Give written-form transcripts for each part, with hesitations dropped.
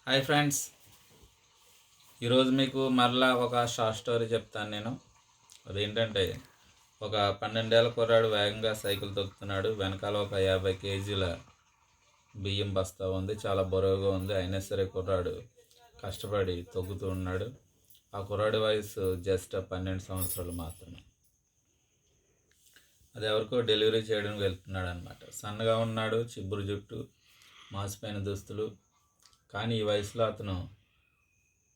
Hi friends, ఈరోజు మీకు మరలా ఒక షార్ట్ స్టోరీ చెప్తాను నేను. అదేంటంటే, ఒక 12 ఏళ్ల కుర్రాడు వేగంగా సైకిల్ తొక్కుతున్నాడు. వెనకాల ఒక 50 కేజీల బియ్యం బస్తా ఉంది, చాలా బరువుగా ఉంది. అయినా సరే కుర్రాడు కష్టపడి తొక్కుతూ ఉన్నాడు. ఆ కుర్రాడి వయసు జస్ట్ 12 సంవత్సరాలు మాత్రమే. అది ఎవరికో డెలివరీ చేయడానికి వెళ్తున్నాడు అనమాట. సన్నగా ఉన్నాడు, చిబ్బురు జుట్టు, మాసిపోయిన దుస్తులు. కానీ ఈ వయసులో అతను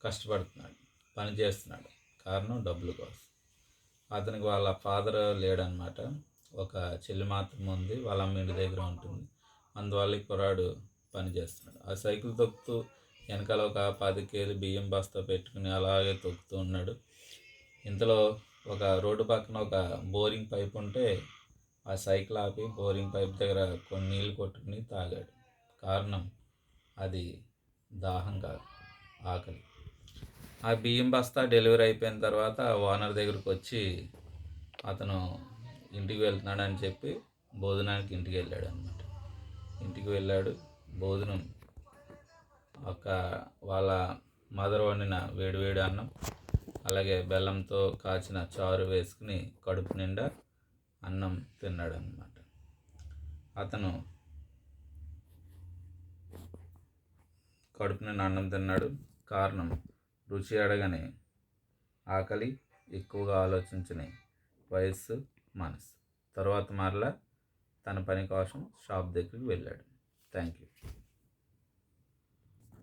కష్టపడుతున్నాడు, పని చేస్తున్నాడు. కారణం డబ్బుల కోసం. అతనికి వాళ్ళ ఫాదర్ లేడనమాట. ఒక చెల్లి మాత్రం ఉంది, వాళ్ళ అమ్మ ఇంటి దగ్గర ఉంటుంది. అందువల్ల ఈ కుర్రాడు పని చేస్తున్నాడు. ఆ సైకిల్ తొక్కుతూ వెనకాల ఒక 10 కేజీ బియ్యం బస్తా పెట్టుకుని అలాగే తొక్కుతూ ఉన్నాడు. ఇంతలో ఒక రోడ్డు పక్కన ఒక బోరింగ్ పైప్ ఉంటే ఆ సైకిల్ ఆపి బోరింగ్ పైప్ దగ్గర కొన్ని నీళ్ళు కొట్టుకుని తాగాడు. కారణం అది దాహం కాదు, ఆకలి. ఆ బియ్యం బస్తా డెలివరీ అయిపోయిన తర్వాత ఓనర్ దగ్గరికి వచ్చి అతను ఇంటికి వెళ్తున్నాడని చెప్పి భోజనానికి ఇంటికి వెళ్ళాడు అనమాట. ఇంటికి వెళ్ళాడు. భోజనం ఒక వాళ్ళ మదర్ వండిన వేడివేడి అన్నం, అలాగే బెల్లంతో కాచిన చారు వేసుకుని కడుపు నిండా అన్నం తిన్నాడు అన్నమాట. అతను కడుపు నిండా అన్నం తిన్నాడు. కారణం రుచి అడగని ఆకలి, ఎక్కువగా ఆలోచించని వయస్సు, మనసు. తర్వాత మరలా తన పని కోసం షాప్ దగ్గరికి వెళ్ళాడు. Thank you.